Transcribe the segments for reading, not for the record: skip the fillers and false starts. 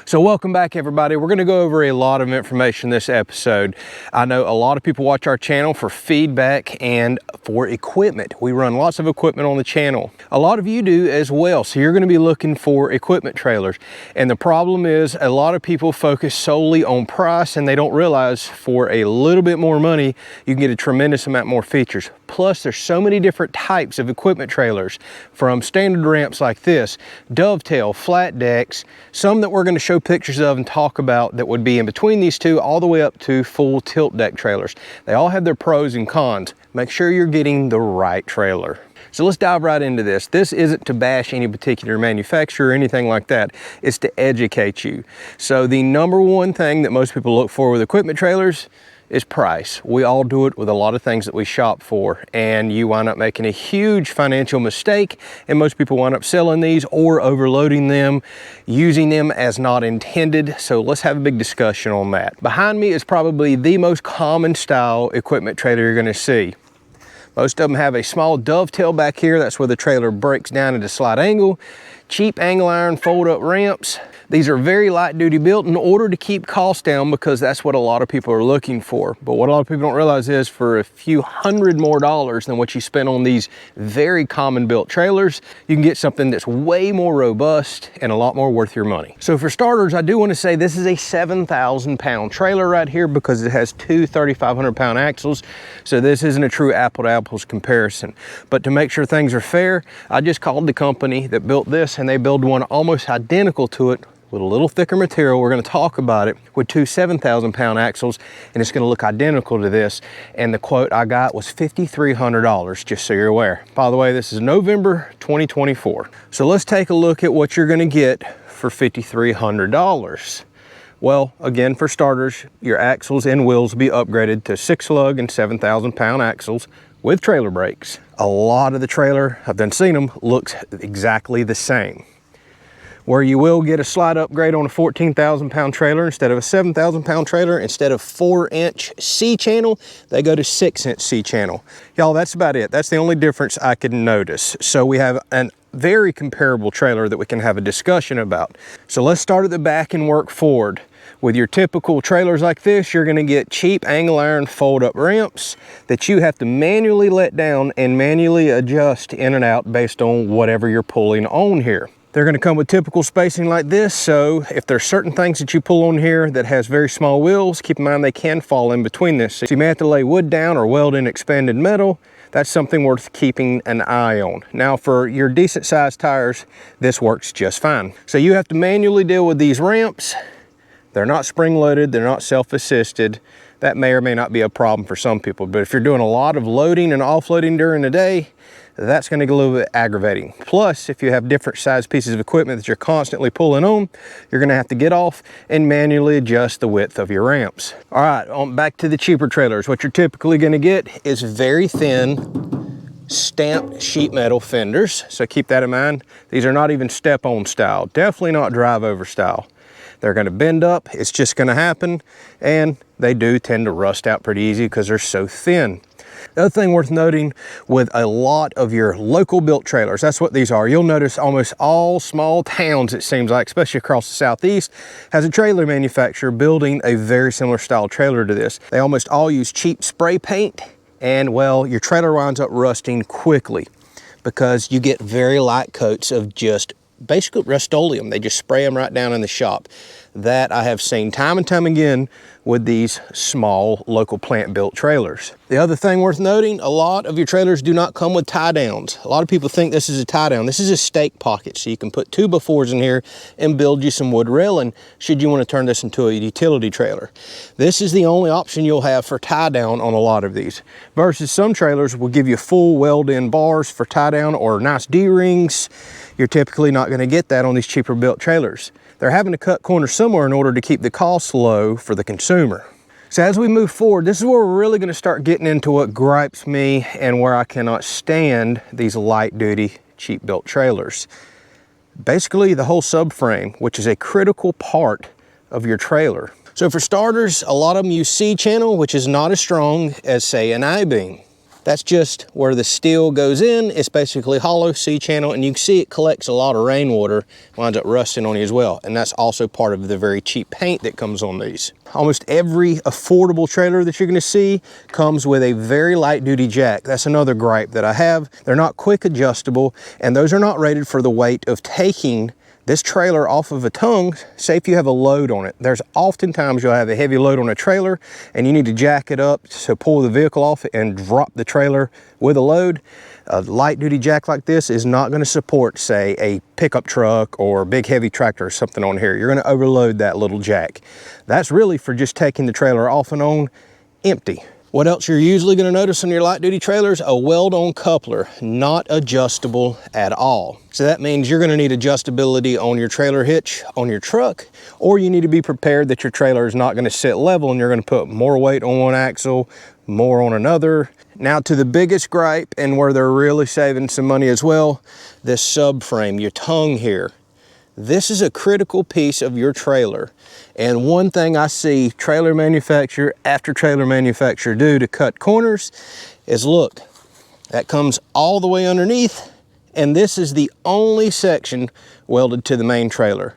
So welcome back, everybody. We're going to go over a lot of information this episode. I know a lot of people watch our channel for feedback and for equipment. We run lots of equipment on the channel. A lot of you do as well. So you're going to be looking for equipment trailers. And the problem is a lot of people focus solely on price and they don't realize for a little bit more money, you can get a tremendous amount more features. Plus, there's so many different types of equipment trailers, from standard ramps like this, dovetail, flat decks, some that we're going to show pictures of and talk about that would be in between these two, all the way up to full tilt deck trailers. They all have their pros and cons. Make sure you're getting the right trailer. So let's dive right into this. This isn't to bash any particular manufacturer or anything like that. It's to educate you. So the number one thing that most people look for with equipment trailers is price. We all do it with a lot of things that we shop for, and you wind up making a huge financial mistake, and most people wind up selling these or overloading them, using them as not intended. So let's have a big discussion on that. Behind me is probably the most common style equipment trailer you're going to see. Most of them have a small dovetail back here. That's where the trailer breaks down into slight angle. Cheap angle iron fold up ramps. These are very light duty built in order to keep costs down, because that's what a lot of people are looking for. But what a lot of people don't realize is for a few $100 more than what you spend on these very common built trailers, you can get something that's way more robust and a lot more worth your money. So for starters, I do want to say this is a 7,000 pound trailer right here, because it has two 3,500 pound axles. So this isn't a true apple to apples comparison. But to make sure things are fair, I just called the company that built this, and they build one almost identical to it with a little thicker material. We're going to talk about it with two 7,000 pound axles, and it's going to look identical to this. And the quote I got was $5,300, just so you're aware. By the way, this is November 2024. So let's take a look at what you're going to get for $5,300. Well, again, for starters, your axles and wheels will be upgraded to 6-lug and 7,000 pound axles with trailer brakes. A lot of the trailer, I've done seen them, looks exactly the same. Where you will get a slight upgrade on a 14,000 pound trailer instead of a 7,000 pound trailer. Instead of 4-inch C channel, they go to 6-inch C channel. Y'all, that's about it. That's the only difference I could notice. So we have a very comparable trailer that we can have a discussion about. So let's start at the back and work forward. With your typical trailers like this, you're gonna get cheap angle iron fold up ramps that you have to manually let down and manually adjust in and out based on whatever you're pulling on here. They're going to come with typical spacing like this, so if there's certain things that you pull on here that has very small wheels, keep in mind they can fall in between this. So you may have to lay wood down or weld in expanded metal. That's something worth keeping an eye on. Now for your decent sized tires, this works just fine. So you have to manually deal with these ramps. They're not spring loaded, they're not self-assisted. That may or may not be a problem for some people, but if you're doing a lot of loading and offloading during the day, that's going to get a little bit aggravating. Plus, if you have different size pieces of equipment that you're constantly pulling on, you're going to have to get off and manually adjust the width of your ramps. All right, back to the cheaper trailers. What you're typically going to get is very thin stamped sheet metal fenders. So keep that in mind. These are not even step-on style, definitely not drive-over style. They're going to bend up, it's just going to happen, and they do tend to rust out pretty easy because they're so thin. The other thing worth noting with a lot of your local built trailers, that's what these are. You'll notice almost all small towns, it seems like, especially across the southeast, has a trailer manufacturer building a very similar style trailer to this. They almost all use cheap spray paint, and well, your trailer winds up rusting quickly because you get very light coats of just basically Rust-Oleum. They just spray them right down in the shop. That I have seen time and time again with these small local plant built trailers. The other thing worth noting, a lot of your trailers do not come with tie downs. A lot of people think this is a tie down. This is a stake pocket, so you can put 2x4s in here and build you some wood railing should you want to turn this into a utility trailer. This is the only option you'll have for tie down on a lot of these, versus some trailers will give you full weld in bars for tie down or nice D-rings. You're typically not going to get that on these cheaper built trailers. They're having to cut corners somewhere in order to keep the costs low for the consumer. So as we move forward, this is where we're really going to start getting into what gripes me and where I cannot stand these light duty, cheap built trailers. Basically the whole subframe, which is a critical part of your trailer. So for starters, a lot of them use C channel, which is not as strong as say an I-beam. That's just where the steel goes in. It's basically hollow C-channel, and you can see it collects a lot of rainwater, winds up rusting on you as well. And that's also part of the very cheap paint that comes on these. Almost every affordable trailer that you're gonna see comes with a very light duty jack. That's another gripe that I have. They're not quick adjustable, and those are not rated for the weight of taking this trailer off of a tongue. Say if you have a load on it, there's oftentimes you'll have a heavy load on a trailer and you need to jack it up to pull the vehicle off and drop the trailer with a load. A light duty jack like this is not going to support, say, a pickup truck or a big heavy tractor or something on here. You're going to overload that little jack. That's really for just taking the trailer off and on empty. What else you're usually going to notice on your light duty trailers? A weld-on coupler, not adjustable at all. So that means you're going to need adjustability on your trailer hitch on your truck, or you need to be prepared that your trailer is not going to sit level and you're going to put more weight on one axle, more on another. Now to the biggest gripe, and where they're really saving some money as well, this subframe, your tongue here. This is a critical piece of your trailer. And one thing I see trailer manufacturer after trailer manufacturer do to cut corners is, look, that comes all the way underneath, and this is the only section welded to the main trailer.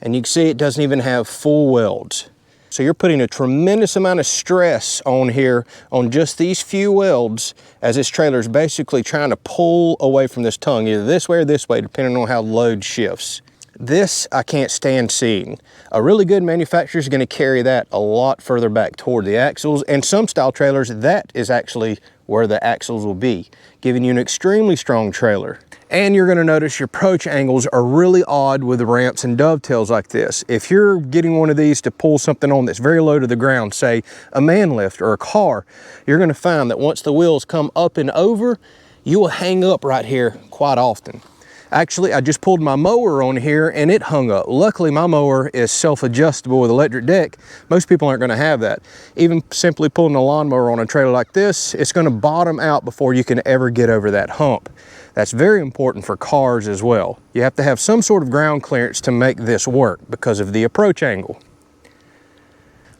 And you can see it doesn't even have full welds. So you're putting a tremendous amount of stress on here on just these few welds, as this trailer is basically trying to pull away from this tongue, either this way or this way, depending on how load shifts. This I can't stand seeing. A really good manufacturer is going to carry that a lot further back toward the axles, and some style trailers, that is actually where the axles will be, giving you an extremely strong trailer. And you're going to notice your approach angles are really odd with the ramps and dovetails like this. If you're getting one of these to pull something on that's very low to the ground, say a man lift or a car, you're going to find that once the wheels come up and over, you will hang up right here quite often. Actually, I just pulled my mower on here and it hung up. Luckily, my mower is self-adjustable with electric deck. Most people aren't gonna have that. Even simply pulling a lawnmower on a trailer like this, it's gonna bottom out before you can ever get over that hump. That's very important for cars as well. You have to have some sort of ground clearance to make this work because of the approach angle.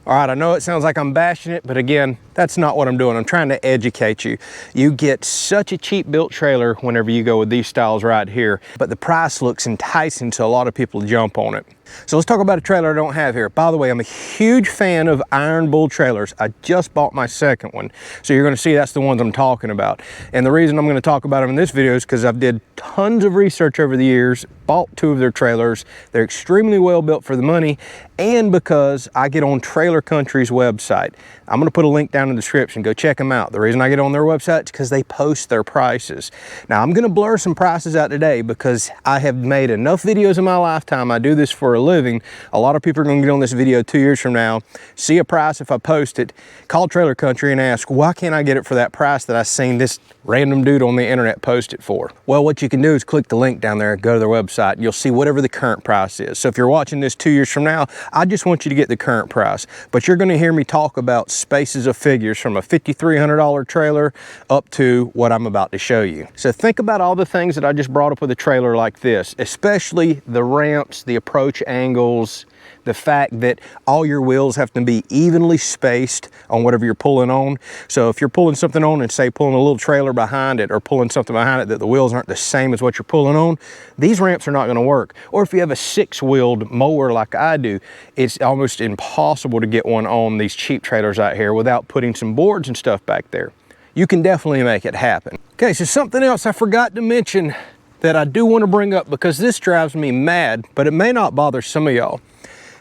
All right, I know it sounds like I'm bashing it, but again, that's not what I'm doing. I'm trying to educate you. You get such a cheap built trailer whenever you go with these styles right here, but the price looks enticing to a lot of people to jump on it. So let's talk about a trailer I don't have here. By the way, I'm a huge fan of Iron Bull trailers. I just bought my second one. So you're gonna see that's the ones I'm talking about. And the reason I'm gonna talk about them in this video is because I've did tons of research over the years, bought 2 of their trailers. They're extremely well built for the money, and because I get on Trailer Country's website. I'm gonna put a link down in the description, go check them out. The reason I get on their website is because they post their prices. Now I'm gonna blur some prices out today because I have made enough videos in my lifetime. I do this for a living. A lot of people are gonna get on this video 2 years from now, see a price if I post it, call Trailer Country and ask, why can't I get it for that price that I seen this random dude on the internet post it for? Well, what you can do is click the link down there, go to their website, and you'll see whatever the current price is. So if you're watching this 2 years from now, I just want you to get the current price. But you're gonna hear me talk about spaces of figures from a $5,300 trailer up to what I'm about to show you. So think about all the things that I just brought up with a trailer like this, especially the ramps, the approach angles, the fact that all your wheels have to be evenly spaced on whatever you're pulling on. So if you're pulling something on and say pulling a little trailer behind it or pulling something behind it that the wheels aren't the same as what you're pulling on, these ramps are not gonna work. Or if you have a 6-wheeled mower like I do, it's almost impossible to get one on these cheap trailers out here without putting some boards and stuff back there. You can definitely make it happen. Okay, so something else I forgot to mention that I do want to bring up because this drives me mad, but it may not bother some of y'all.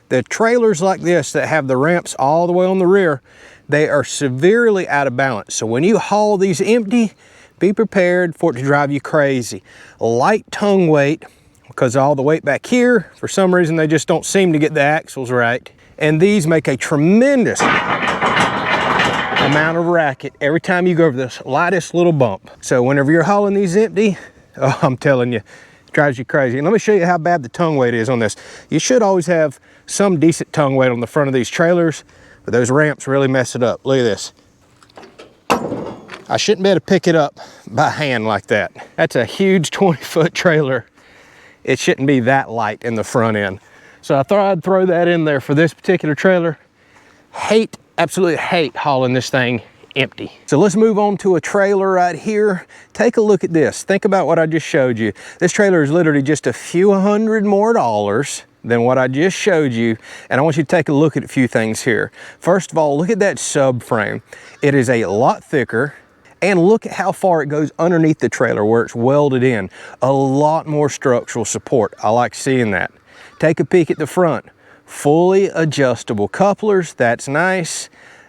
The trailers like this that have the ramps all the way on the rear, they are severely out of balance. So when you haul these empty, be prepared for it to drive you crazy. Light tongue weight, because all the weight back here, for some reason they just don't seem to get the axles right. And these make a tremendous amount of racket every time you go over this lightest little bump. So whenever you're hauling these empty, oh, I'm telling you, it drives you crazy. And let me show you how bad the tongue weight is on this. You should always have some decent tongue weight on the front of these trailers, but those ramps really mess it up. Look at this. I shouldn't be able to pick it up by hand like that. That's a huge 20-foot trailer. It shouldn't be that light in the front end. So I thought I'd throw that in there for this particular trailer. Absolutely hate hauling this thing empty. So let's move on to a trailer right here. Take a look at this. Think about what I just showed you. This trailer is literally just a few $100 more than what I just showed you. And I want you to take a look at a few things here. First of all, look at that subframe. It is a lot thicker. And look at how far it goes underneath the trailer where it's welded in. A lot more structural support. I like seeing that. Take a peek at the front. Fully adjustable couplers, that's nice.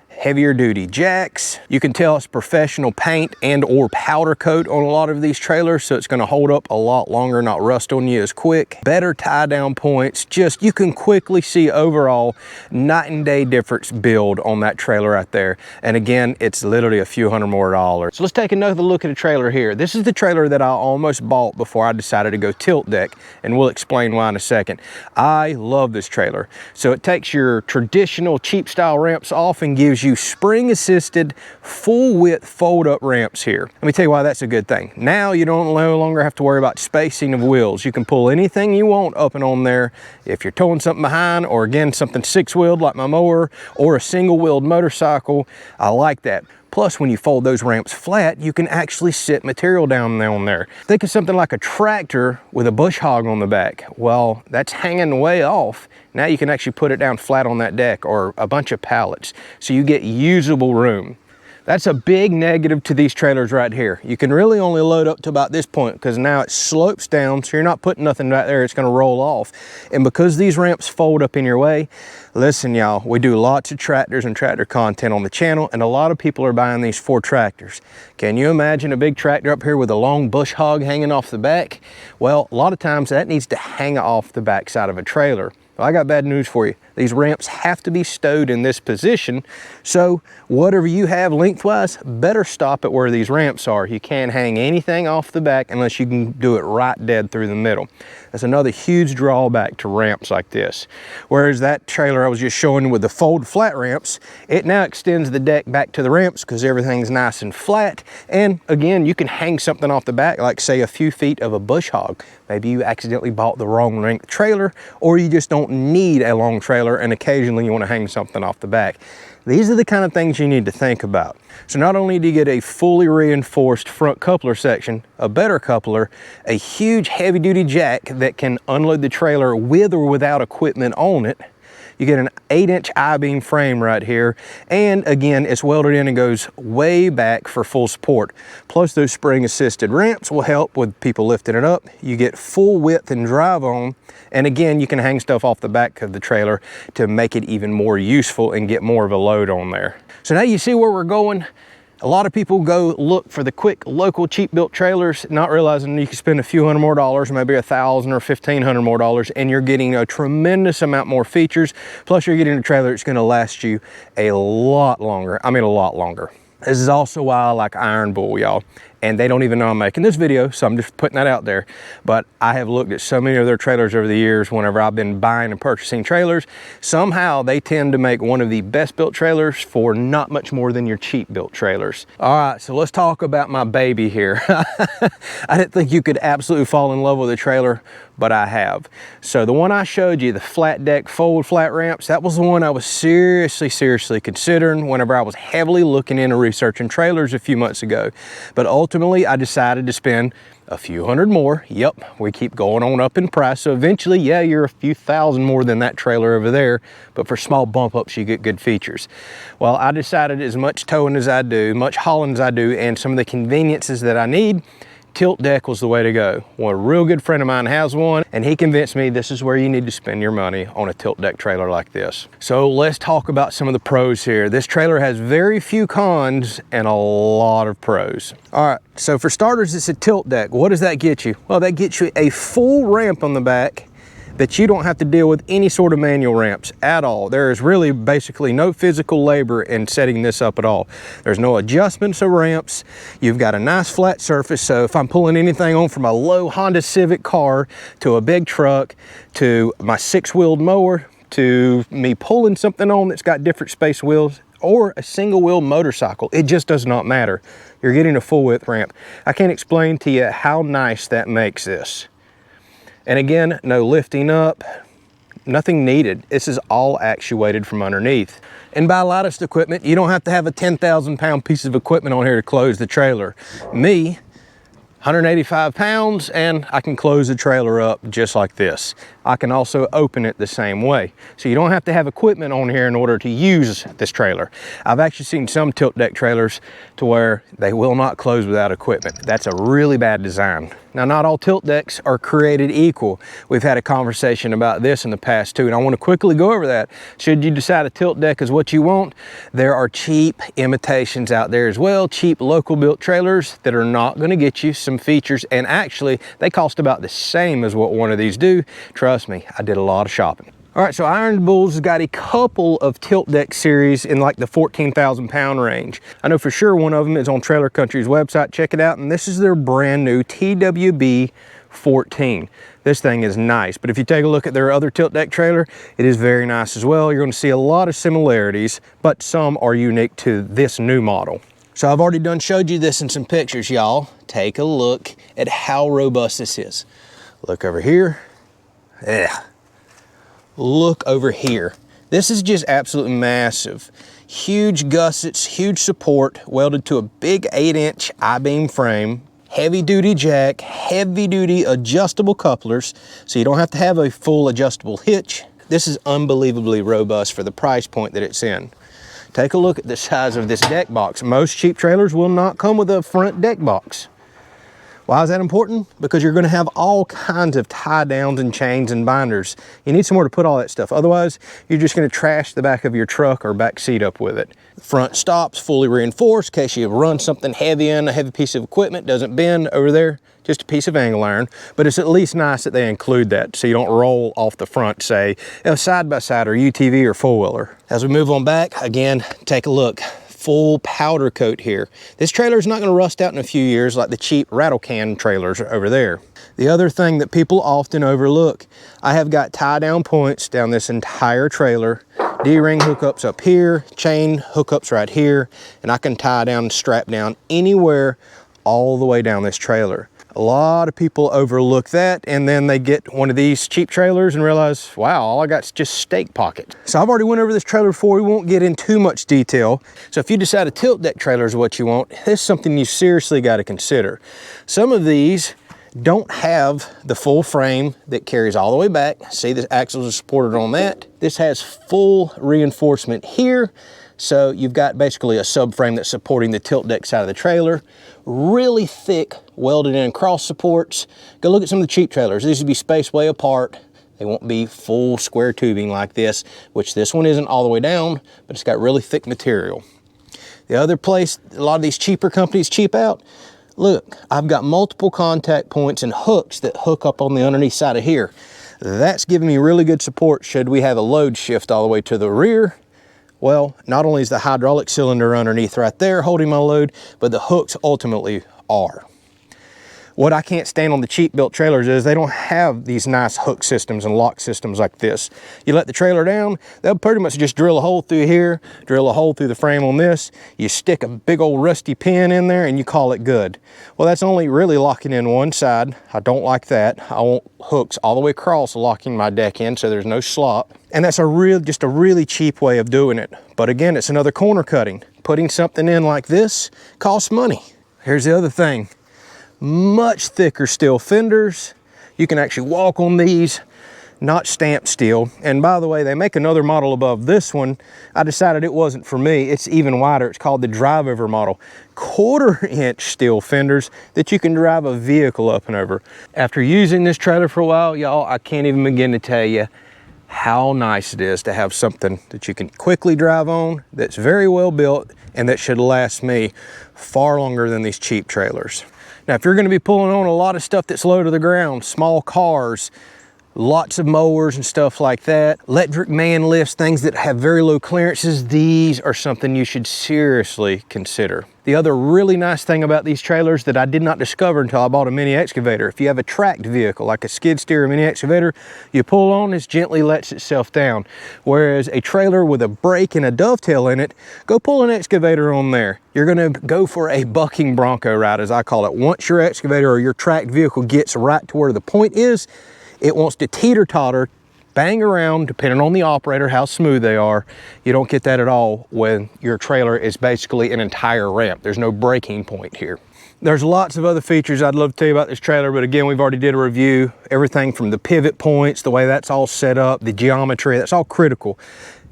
Heavier duty jacks. You can tell it's professional paint and or powder coat on a lot of these trailers, so it's gonna hold up a lot longer, not rust on you as quick. Better tie down points. Just, you can quickly see overall night and day difference build on that trailer right there. And again, it's literally a few $100 more. So let's take another look at a trailer here. This is the trailer that I almost bought before I decided to go tilt deck, and we'll explain why in a second. I love this trailer. So it takes your traditional cheap style ramps off and gives you spring assisted full width fold up ramps here. Let me tell you why that's a good thing. Now you don't no longer have to worry about spacing of wheels. You can pull anything you want up and on there. If you're towing something behind, or again, something 6-wheeled like my mower, or a single-wheeled motorcycle, I like that. Plus, when you fold those ramps flat, you can actually sit material down on there. Think of something like a tractor with a bush hog on the back. Well, that's hanging way off. Now you can actually put it down flat on that deck, or a bunch of pallets. So you get usable room. That's a big negative to these trailers right here. You can really only load up to about this point because now it slopes down, so you're not putting nothing right there, it's gonna roll off. And because these ramps fold up in your way, listen y'all, we do lots of tractors and tractor content on the channel, and a lot of people are buying these for tractors. Can you imagine a big tractor up here with a long bush hog hanging off the back? Well, a lot of times that needs to hang off the back side of a trailer. Well, I got bad news for you. These ramps have to be stowed in this position, so whatever you have lengthwise, better stop it where these ramps are. You can't hang anything off the back unless you can do it right dead through the middle. That's another huge drawback to ramps like this. Whereas that trailer I was just showing with the fold flat ramps, it now extends the deck back to the ramps because everything's nice and flat. And again, you can hang something off the back, like say a few feet of a bush hog. Maybe you accidentally bought the wrong length trailer, or you just don't need a long trailer and occasionally you want to hang something off the back. These are the kind of things you need to think about. So not only do you get a fully reinforced front coupler section, a better coupler, a huge heavy duty jack that can unload the trailer with or without equipment on it, you get an 8-inch I-beam frame right here. And again, it's welded in and goes way back for full support. Plus those spring assisted ramps will help with people lifting it up. You get full width and drive on. And again, you can hang stuff off the back of the trailer to make it even more useful and get more of a load on there. So now you see where we're going. A lot of people go look for the quick, local, cheap built trailers, not realizing you can spend a few $100 more, maybe $1,000 or $1,500 more, and you're getting a tremendous amount more features. Plus you're getting a trailer that's gonna last you a lot longer. I mean, a lot longer. This is also why I like Iron Bull, y'all. And they don't even know I'm making this video, so I'm just putting that out there. But I have looked at so many of their trailers over the years whenever I've been buying and purchasing trailers. Somehow they tend to make one of the best built trailers for not much more than your cheap built trailers. All right, so let's talk about my baby here. I didn't think you could absolutely fall in love with a trailer, but I have. So the one I showed you, the flat deck fold flat ramps, that was the one I was seriously considering whenever I was heavily looking into researching trailers a few months ago. But ultimately, I decided to spend a few $100 more. Yep, we keep going on up in price. So eventually, yeah, you're a few thousand more than that trailer over there, but for small bump ups, you get good features. Well, I decided as much towing as I do, much hauling as I do, and some of the conveniences that I need, tilt deck was the way to go. Well, a real good friend of mine has one, and he convinced me this is where you need to spend your money on a tilt deck trailer like this. So let's talk about some of the pros here. This trailer has very few cons and a lot of pros. All right, so for starters, it's a tilt deck. What does that get you? Well, that gets you a full ramp on the back that you don't have to deal with any sort of manual ramps at all. There is really basically no physical labor in setting this up at all. There's no adjustments of ramps. You've got a nice flat surface, so if I'm pulling anything on from a low Honda Civic car to a big truck to my 6-wheeled mower to me pulling something on that's got different space wheels or a single-wheel motorcycle, it just does not matter. You're getting a full width ramp. I can't explain to you how nice that makes this. And again, no lifting up, nothing needed. This is all actuated from underneath. And by lightest equipment, you don't have to have a 10,000 pound piece of equipment on here to close the trailer. Me, 185 pounds, and I can close the trailer up just like this. I can also open it the same way. So you don't have to have equipment on here in order to use this trailer. I've actually seen some tilt deck trailers to where they will not close without equipment. That's a really bad design. Now, not all tilt decks are created equal. We've had a conversation about this in the past too, and I want to quickly go over that. Should you decide a tilt deck is what you want, there are cheap imitations out there as well, cheap local built trailers that are not going to get you some features, and actually they cost about the same as what one of these do. Trust me, I did a lot of shopping. All right, so Iron Bulls has got a couple of tilt deck series in like the 14,000 pound range. I know for sure one of them is on Trailer Country's website. Check it out, and this is their brand new TWB 14. This thing is nice, but if you take a look at their other tilt deck trailer, it is very nice as well. You're going to see a lot of similarities, but some are unique to this new model. So I've already showed you this in some pictures, y'all. Take a look at how robust this is. Look over here. Yeah. Look over here. This is just absolutely massive. Huge gussets, huge support, welded to a big 8-inch I-beam frame, heavy duty jack, heavy duty adjustable couplers, so you don't have to have a full adjustable hitch. This is unbelievably robust for the price point that it's in. Take a look at the size of this deck box. Most cheap trailers will not come with a front deck box. Why is that important? Because you're going to have all kinds of tie downs and chains and binders. You need somewhere to put all that stuff. Otherwise, you're just going to trash the back of your truck or back seat up with it. The front stops fully reinforced in case you run something heavy in, a heavy piece of equipment, doesn't bend over there, just a piece of angle iron. But it's at least nice that they include that so you don't roll off the front, say, side by side or UTV or four-wheeler. As we move on back, again, take a look. Full powder coat here. This trailer is not going to rust out in a few years like the cheap rattle can trailers over there. The other thing that people often overlook, I have got tie down points down this entire trailer, D-ring hookups up here, chain hookups right here, and I can tie down and strap down anywhere all the way down this trailer. A lot of people overlook that, and then they get one of these cheap trailers and realize, wow, all I got is just stake pockets. So I've already went over this trailer before. We won't get in too much detail. So if you decide a tilt deck trailer is what you want, this is something you seriously got to consider. Some of these don't have the full frame that carries all the way back. See, the axles are supported on that. This has full reinforcement here. So you've got basically a subframe that's supporting the tilt deck side of the trailer. Really thick welded in cross supports. Go look at some of the cheap trailers. These would be spaced way apart. They won't be full square tubing like this, which this one isn't all the way down, but it's got really thick material. The other place a lot of these cheaper companies cheap out, look, I've got multiple contact points and hooks that hook up on the underneath side of here. That's giving me really good support should we have a load shift all the way to the rear. Well, not only is the hydraulic cylinder underneath right there holding my load, but the hooks ultimately are. What I can't stand on the cheap built trailers is they don't have these nice hook systems and lock systems like this. You let the trailer down, they'll pretty much just drill a hole through here, drill a hole through the frame on this, you stick a big old rusty pin in there and you call it good. Well, that's only really locking in one side. I don't like that. I want hooks all the way across locking my deck in so there's no slop. And that's just a really cheap way of doing it. But again, it's another corner cutting. Putting something in like this costs money. Here's the other thing. Much thicker steel fenders. You can actually walk on these, not stamped steel. And by the way, they make another model above this one. I decided it wasn't for me. It's even wider. It's called the drive over model. 1/4 inch steel fenders that you can drive a vehicle up and over. After using this trailer for a while, y'all, I can't even begin to tell you how nice it is to have something that you can quickly drive on, that's very well built, and that should last me far longer than these cheap trailers. Now, if you're going to be pulling on a lot of stuff that's low to the ground, small cars, lots of mowers and stuff like that, electric man lifts, things that have very low clearances, these are something you should seriously consider. The other really nice thing about these trailers that I did not discover until I bought a mini excavator, if you have a tracked vehicle like a skid steer or mini excavator, you pull on, this gently lets itself down. Whereas a trailer with a brake and a dovetail in it, go pull an excavator on there. You're gonna go for a bucking bronco ride, as I call it. Once your excavator or your tracked vehicle gets right to where the point is, it wants to teeter-totter bang around, depending on the operator, how smooth they are. You don't get that at all when your trailer is basically an entire ramp. There's no breaking point here. There's lots of other features I'd love to tell you about this trailer, but again, we've already did a review. Everything from the pivot points, the way that's all set up, the geometry, that's all critical.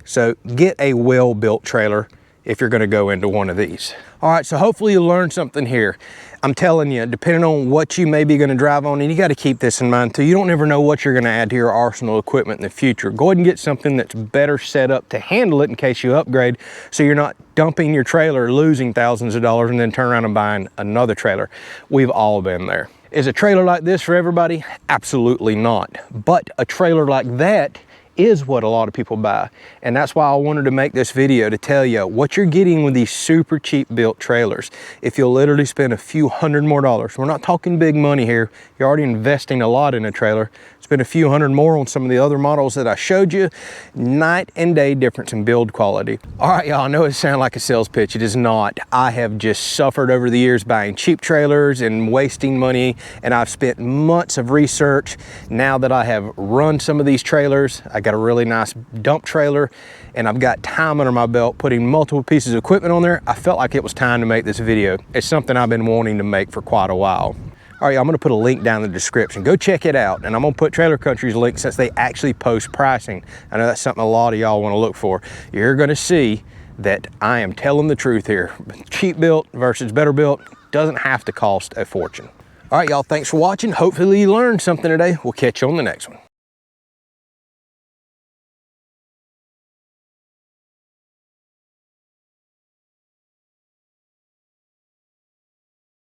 So get a well-built trailer if you're gonna go into one of these. All right, so hopefully you learned something here. I'm telling you, depending on what you may be gonna drive on, and you gotta keep this in mind too, you don't ever know what you're gonna add to your arsenal equipment in the future. Go ahead and get something that's better set up to handle it in case you upgrade, so you're not dumping your trailer, losing thousands of dollars, and then turn around and buying another trailer. We've all been there. Is a trailer like this for everybody? Absolutely not. But a trailer like that is what a lot of people buy. And that's why I wanted to make this video, to tell you what you're getting with these super cheap built trailers. If you'll literally spend a few hundred more dollars, we're not talking big money here, you're already investing a lot in a trailer, spend a few hundred more on some of the other models that I showed you, night and day difference in build quality. All right, y'all, I know it sounds like a sales pitch. It is not. I have just suffered over the years buying cheap trailers and wasting money, and I've spent months of research. Now that I have run some of these trailers, I got a really nice dump trailer, and I've got time under my belt putting multiple pieces of equipment on there. I felt like it was time to make this video. It's something I've been wanting to make for quite a while. All right, I'm gonna put a link down in the description. Go check it out. And I'm gonna put Trailer Country's link since they actually post pricing. I know that's something a lot of y'all wanna look for. You're gonna see that I am telling the truth here. Cheap built versus better built doesn't have to cost a fortune. All right, y'all, thanks for watching. Hopefully you learned something today. We'll catch you on the next one.